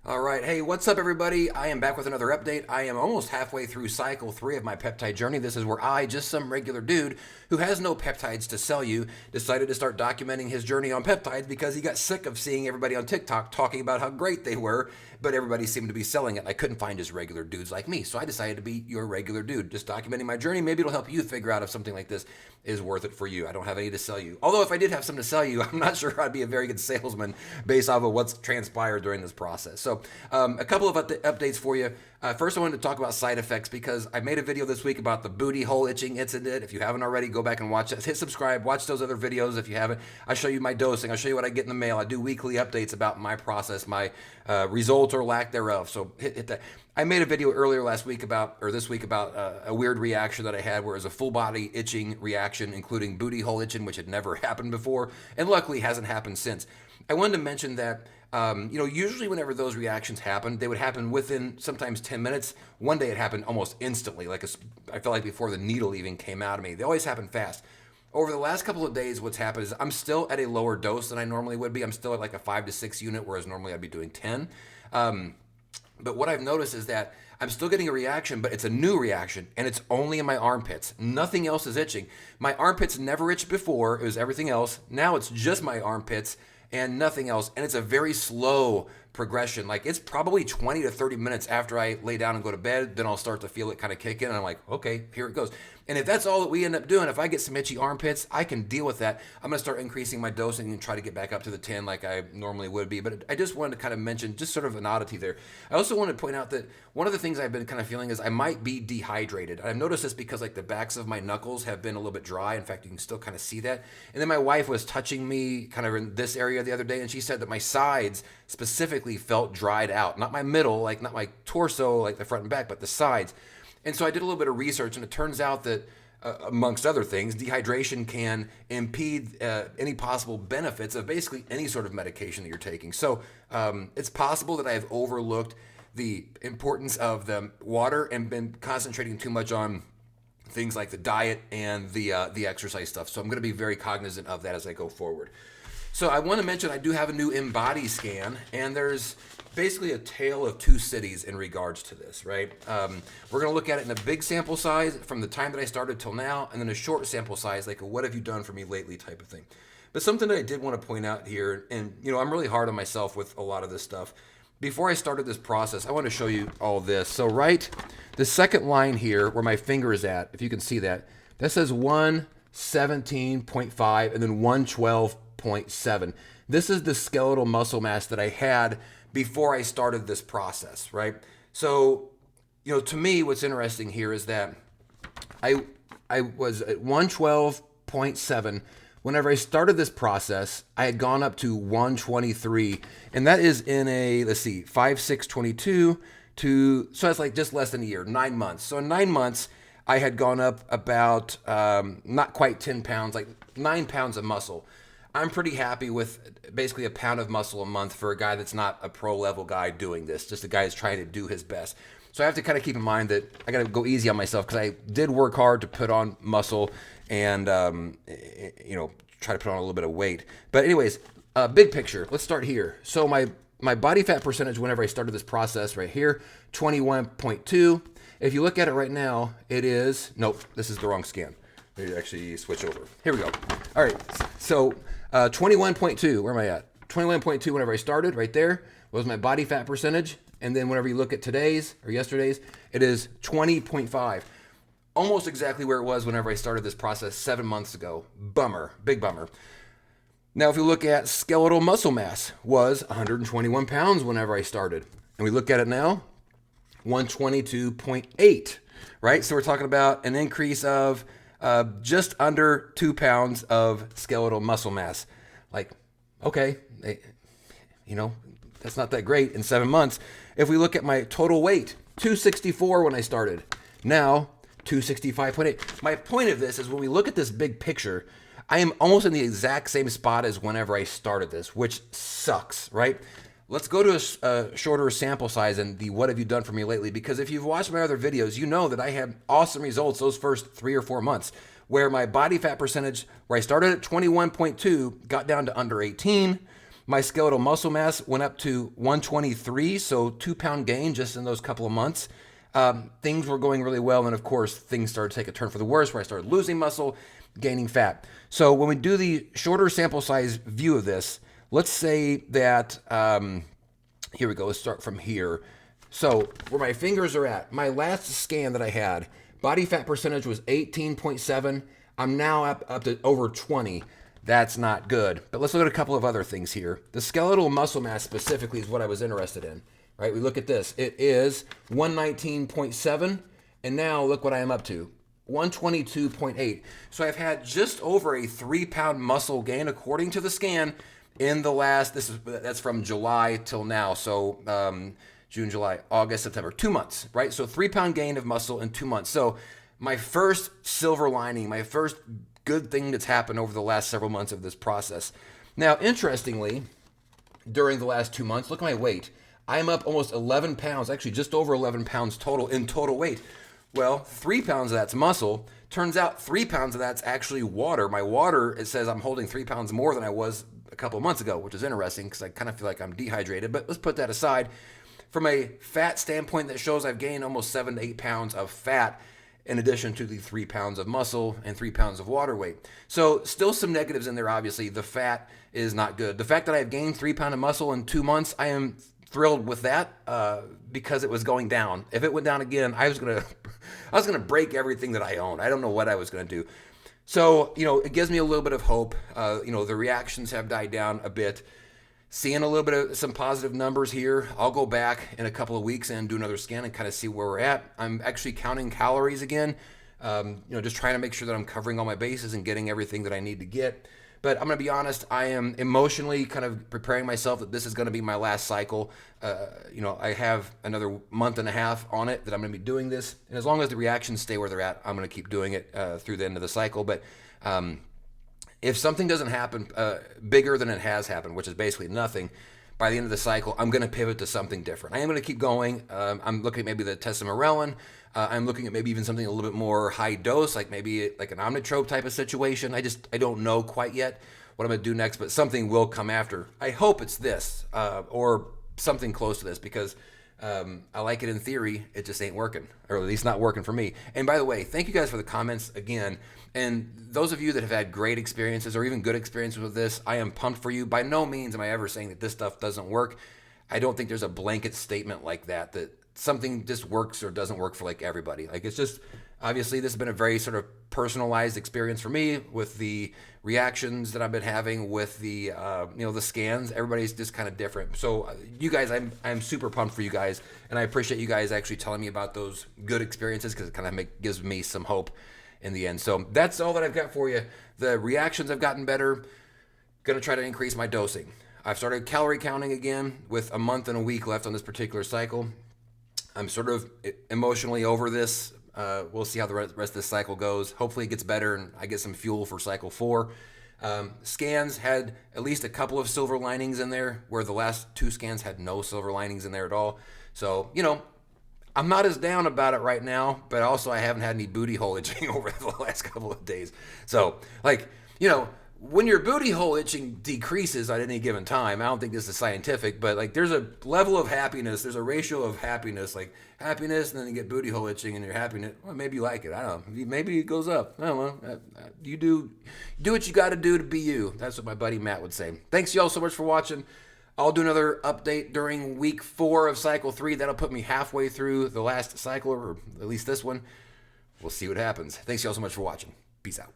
All right. Hey, what's up, everybody? I am back with another update. I am almost halfway through cycle 3 of my peptide journey. This is where I, just some regular dude who has no peptides to sell you, decided to start documenting his journey on peptides because he got sick of seeing everybody on TikTok talking about how great they were, but everybody seemed to be selling it. And I couldn't find just regular dudes like me. So I decided to be your regular dude, just documenting my journey. Maybe it'll help you figure out if something like this is worth it for you. I don't have any to sell you. Although if I did have some to sell you, I'm not sure I'd be a very good salesman based off of what's transpired during this process. So a couple of updates for you. First, I wanted to talk about side effects because I made a video this week about the booty hole itching incident. If you haven't already, go back and watch it. Hit subscribe. Watch those other videos if you haven't. I show you my dosing. I show you what I get in the mail. I do weekly updates about my process, my results or lack thereof. So hit that. I made a video earlier last week about, or this week about a weird reaction that I had where it was a full body itching reaction, including booty hole itching, which had never happened before, and luckily hasn't happened since. I wanted to mention that usually whenever those reactions happen, they would happen within sometimes 10 minutes. One day it happened almost instantly, I felt like before the needle even came out of me. They always happen fast. Over the last couple of days, what's happened is I'm still at a lower dose than I normally would be. I'm still at like a 5 to 6 unit, whereas normally I'd be doing 10. But what I've noticed is that I'm still getting a reaction, but it's a new reaction, and it's only in my armpits. Nothing else is itching. My armpits never itched before. It was everything else. Now it's just my armpits and nothing else. And it's a very slow progression. Like it's probably 20 to 30 minutes after I lay down and go to bed, then I'll start to feel it kind of kick in. And I'm like, okay, here it goes. And if that's all that we end up doing, if I get some itchy armpits, I can deal with that. I'm going to start increasing my dosing and try to get back up to the 10 like I normally would be. But I just wanted to kind of mention just sort of an oddity there. I also wanted to point out that one of the things I've been kind of feeling is I might be dehydrated. I've noticed this because like the backs of my knuckles have been a little bit dry. In fact, you can still kind of see that. And then my wife was touching me kind of in this area the other day, and she said that my sides specifically felt dried out. Not my middle, like not my torso, like the front and back, but the sides. And so I did a little bit of research, and it turns out that amongst other things, dehydration can impede any possible benefits of basically any sort of medication that you're taking. So it's possible that I've overlooked the importance of the water and been concentrating too much on things like the diet and the exercise stuff. So I'm going to be very cognizant of that as I go forward. So I want to mention I do have a new in-body scan, and there's basically a tale of two cities in regards to this, right? We're going to look at it in a big sample size from the time that I started till now, and then a short sample size, like a what have you done for me lately type of thing. But something that I did want to point out here, and I'm really hard on myself with a lot of this stuff. Before I started this process, I want to show you all this. So right, the second line here where my finger is at, if you can see that, that says 117.5 and then 112.7. This is the skeletal muscle mass that I had before I started this process, right? So, to me, what's interesting here is that I was at 112.7. Whenever I started this process, I had gone up to 123, and that is in a, 5/6/22 so that's like just less than a year, 9 months. So in 9 months, I had gone up about not quite 10 pounds, like 9 pounds of muscle. I'm pretty happy with basically a pound of muscle a month for a guy that's not a pro level guy doing this, just a guy that's trying to do his best. So I have to kind of keep in mind that I got to go easy on myself because I did work hard to put on muscle and, try to put on a little bit of weight. But anyways, big picture, let's start here. So my body fat percentage whenever I started this process right here, 21.2. If you look at it right now, it is, nope, this is the wrong scan. Maybe actually switch over. Here we go. All right, so 21.2, where am I at? 21.2 whenever I started, right there, was my body fat percentage. And then whenever you look at today's or yesterday's, it is 20.5. Almost exactly where it was whenever I started this process 7 months ago. Bummer, big bummer. Now, if you look at skeletal muscle mass, was 121 pounds whenever I started. And we look at it now, 122.8, right? So we're talking about an increase of just under 2 pounds of skeletal muscle mass. Like, okay, that's not that great in 7 months. If we look at my total weight, 264 when I started. Now, 265.8. My point of this is when we look at this big picture, I am almost in the exact same spot as whenever I started this, which sucks, right? Let's go to a shorter sample size and the what have you done for me lately, because if you've watched my other videos, you know that I had awesome results those first 3 or 4 months where my body fat percentage, where I started at 21.2, got down to under 18. My skeletal muscle mass went up to 123, so 2 pound gain just in those couple of months. Things were going really well, and of course, things started to take a turn for the worse, where I started losing muscle, gaining fat. So when we do the shorter sample size view of this, let's say that, here we go, let's start from here. So where my fingers are at, my last scan that I had, body fat percentage was 18.7. I'm now up to over 20. That's not good. But let's look at a couple of other things here. The skeletal muscle mass specifically is what I was interested in, right? We look at this. It is 119.7, and now look what I am up to, 122.8. So I've had just over a 3-pound muscle gain according to the scan in the last, that's from July till now. So June, July, August, September, 2 months, right? So 3-pound gain of muscle in 2 months. So my first silver lining, my first good thing that's happened over the last several months of this process. Now, interestingly, during the last 2 months, look at my weight. I'm up almost 11 pounds, actually just over 11 pounds total in total weight. Well, 3 pounds of that's muscle. Turns out 3 pounds of that's actually water. My water, it says I'm holding 3 pounds more than I was a couple of months ago, which is interesting because I kind of feel like I'm dehydrated, but let's put that aside. From a fat standpoint, that shows I've gained almost 7 to 8 pounds of fat in addition to the 3 pounds of muscle and 3 pounds of water weight. So still some negatives in there, obviously. The fat is not good. The fact that I've gained 3 pounds of muscle in 2 months, I am thrilled with that because it was going down. If it went down again, I was gonna break everything that I own. I don't know what I was gonna do. So, it gives me a little bit of hope. The reactions have died down a bit. Seeing a little bit of some positive numbers here. I'll go back in a couple of weeks and do another scan and kind of see where we're at. I'm actually counting calories again, just trying to make sure that I'm covering all my bases and getting everything that I need to get. But I'm going to be honest, I am emotionally kind of preparing myself that this is going to be my last cycle. I have another month and a half on it that I'm going to be doing this. And as long as the reactions stay where they're at, I'm going to keep doing it through the end of the cycle. But if something doesn't happen bigger than it has happened, which is basically nothing, by the end of the cycle, I'm going to pivot to something different. I am going to keep going. I'm looking at maybe the testosterone. I'm looking at maybe even something a little bit more high dose, like maybe like an omnitrope type of situation. I don't know quite yet what I'm going to do next, but something will come after. I hope it's this or something close to this because I like it in theory. It just ain't working, or at least not working for me. And by the way, thank you guys for the comments again. And those of you that have had great experiences or even good experiences with this, I am pumped for you. By no means am I ever saying that this stuff doesn't work. I don't think there's a blanket statement like that something just works or doesn't work for like everybody. Like it's just, obviously this has been a very sort of personalized experience for me with the reactions that I've been having with the, the scans. Everybody's just kind of different. So you guys, I'm super pumped for you guys. And I appreciate you guys actually telling me about those good experiences because it kind of gives me some hope in the end. So that's all that I've got for you. The reactions have gotten better. Going to try to increase my dosing. I've started calorie counting again with a month and a week left on this particular cycle. I'm sort of emotionally over this. We'll see how the rest of this cycle goes. Hopefully it gets better and I get some fuel for cycle 4. Scans had at least a couple of silver linings in there where the last 2 scans had no silver linings in there at all. So, I'm not as down about it right now, but also I haven't had any booty hole itching over the last couple of days. So, when your booty hole itching decreases at any given time, I don't think this is scientific, but there's a level of happiness, there's a ratio of happiness, happiness, and then you get booty hole itching and you're happy. Well, maybe you like it. I don't know. Maybe it goes up. I don't know. You do what you got to do to be you. That's what my buddy Matt would say. Thanks y'all so much for watching. I'll do another update during week 4 of cycle 3. That'll put me halfway through the last cycle, or at least this one. We'll see what happens. Thanks y'all so much for watching. Peace out.